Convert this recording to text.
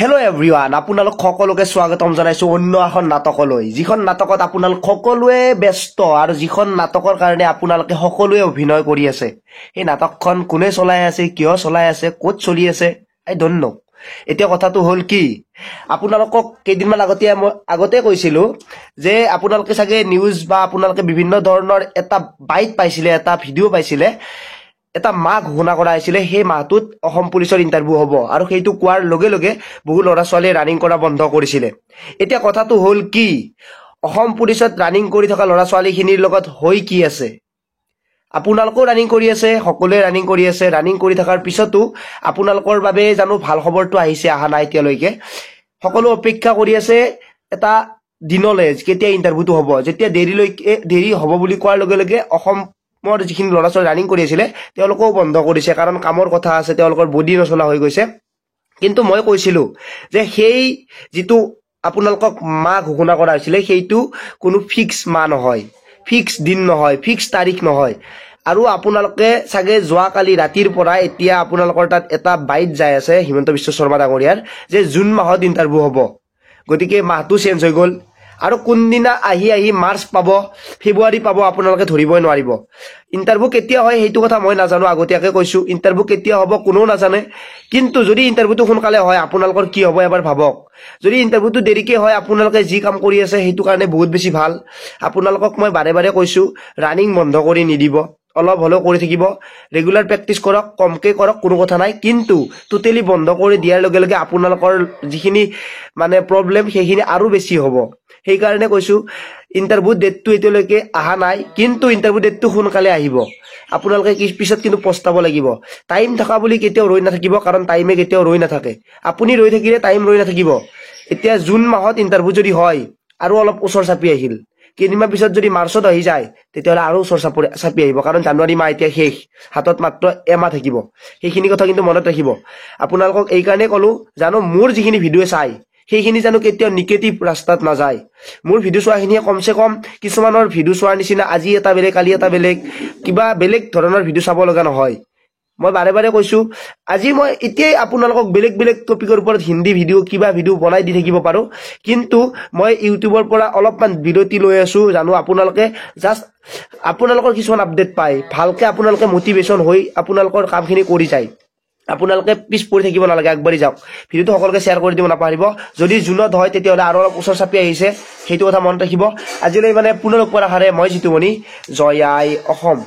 Hello everyone, আপোনালোক সকলোকে স্বাগতম জনাইছো অন্য এখন নাটকলৈ যিখন নাটকত আপোনালোক সকলোৱে ব্যস্ত আৰু যিখন নাটকৰ কাৰণে আপোনালোকে সকলোৱে অভিনয় কৰি আছে এই নাটকখন কোনে চলাই আছে কিয় চলাই আছে ক'ত চলি আছে আই ডোন্ট নো এতিয়া কথাটো হল কি আপোনালোকক কেইদিনমান আগতে কৈছিলো যে আপোনালোকে চাগে নিউজ বা আপোনালোকে বিভিন্ন ধৰণৰ এটা বাইট পাইছিলে এটা ভিডিও পাইছিলে এটা মাহ ঘোষণা কৰা হৈছিলে সেই মাহটোত অসম পুলিচৰ ইন্টাৰভিউ হ'ব আৰু সেইটো কোৱাৰ লগে লগে বহু লৰা ছোৱালী ৰানিং কৰা বন্ধ কৰিছিলে এতিয়া কথাটো হল কি অসম পুলিচত ৰানিং কৰি থকা লৰা ছোৱালীখিনিৰ লগত হৈ কি আছে আপোনালোকও ৰানিং কৰি আছে সকলোৱে ৰানিং কৰি আছে ৰানিং কৰি থকাৰ পিছতো আপোনালোকৰ বাবে জানো ভাল খবৰটো আহিছে আহা নাই এতিয়ালৈকে সকলো অপেক্ষা কৰি আছে এটা দিনলৈ কেতিয়া ইন্টাৰভিউটো হ'ব যেতিয়া দেৰি হ'ব বুলি কোৱাৰ লগে লগে অসম মোৰ যিখিনি লৰা ছোৱালী ৰানিং কৰি আছিল তেওঁলোকও বন্ধ কৰিছে কাৰণ কামৰ কথা আছে তেওঁলোকৰ বডি নচলা হৈ গৈছে কিন্তু মই কৈছিলো যে সেই যেটো আপোনালোকক মা ঘোষণা কৰা হৈছিল সেইটো কোনো ফিক্স মা নহয় ফিক্স দিন নহয় ফিক্স তাৰিখ নহয় আৰু আপোনালোকে সাগে যোৱা কালি ৰাতিৰ পৰা এতিয়া আপোনালোকৰ তাত এটা বাইট যায় আছে হিমন্ত বিশ্ব শৰ্মা ডাঙৰীয়াৰ যে জুন মাহত ইন্টাৰভিউ হ'ব গতিকে মাহটো চেঞ্জ হৈ গল আৰু কোনদিনা আহি মাৰ্চ পাব ফেব্ৰুৱাৰী পাব আপোনালোকে ধৰিবই নোৱাৰিব ইন্টাৰভিউ কেতিয়া হয় হেতু কথা মই নাজানো আগতীয়াকে কৈছো ইন্টাৰভিউ কেতিয়া হ'ব কোনো নাজানে কিন্তু যদি ইন্টাৰভিউটো সোনকালে হয় আপোনালোকৰ কি হ'ব এবাৰ ভাবক যদি ইন্টাৰভিউটো দেৰিকে হয় আপোনালোকে যি কাম কৰি আছে হেতু কাৰণে বহুত বেছি ভাল আপোনালোকক মই বাৰে বাৰে কৈছো ৰানিং বন্ধ কৰি নিদিব অলপ হলো কৰি থাকিব ৰেগুলাৰ প্ৰেক্টিস কৰক কমকে কৰক কোনো কথা নাই কিন্তু টোটালি বন্ধ কৰি দিয়াৰ লগে লগে আপোনালোকৰ যিখিনি মানে প্ৰবলেম সেইখিনি আৰু বেছি হ'ব সেই কাৰণে কৈছো ইন্টাৰভিউ ডেটটো এতিয়ালৈকে আহা নাই কিন্তু ইন্টাৰভিউ ডেটটো সোনকালে আহিব আপোনালোকে কি পিছত কিন্তু পস্তাব লাগিব টাইম থাকা বুলি কেতিয়াও ৰৈ নাথাকিব কাৰণ টাইমে কেতিয়াও ৰৈ নাথাকে আপুনি ৰৈ থাকিলে টাইম ৰৈ নাথাকিব এতিয়া জুন মাহত ইন্টাৰভিউ যদি হয় আৰু অলপ ওচৰ চাপি আহিল কেইদিনমান পিছত যদি মাৰ্চত আহি যায় তেতিয়ালে আৰু ওচৰ চাপি আহিব কাৰণ জানুৱাৰী মাহ এতিয়া শেষ হাতত মাত্ৰ এমাহ থাকিব সেইখিনি কথা কিন্তু মনত ৰাখিব আপোনালোকক এই কাৰণে কলো জানো মোৰ যিখিনি ভিডিও চাই সেইখিনি জানো কেতিয়াও নিগেটিভ ৰাস্তাত না যায় মোৰ ভিডিও চোৱাখিনিয়ে কমসে কম কিছুমানৰ ভিডিও চোৱাৰ নিচিনা আজি এটা বেলেগ কালি এটা বেলেগ কিবা বেলেগ ধৰণৰ ভিডিও চাব লগা নহয় মই বাৰে বাৰে কৈছো আজি মই এতিয়াই আপোনালোকক বেলেগ টপিকৰ ওপৰত হিন্দী ভিডিও কিবা ভিডিও বনাই দি থাকিব পাৰো কিন্তু মই ইউটিউবৰ পৰা অলপমান বিৰতি লৈ আছো জানো আপোনালোকে জাস্ট আপোনালোকৰ কিছুমান আপডেট পায় ভালকে আপোনালোকে মোটিভেশন হৈ আপোনালোকৰ কামখিনি কৰি যায় আপোনালোকে পিছ পৰি থাকিব নালাগে আগবাঢ়ি যাওক ভিডিওটো সকলোকে শেয়াৰ কৰি দিব নাপাহৰিব যদি জুনত হয় তেতিয়ালে আৰু অলপ ওচৰ চাপি আহিছে সেইটো কথা মনত ৰাখিব আজিলৈ মানে পুনৰ লগ পোৱাৰ আশাৰে মই জিতুমণি জয় আই অসম।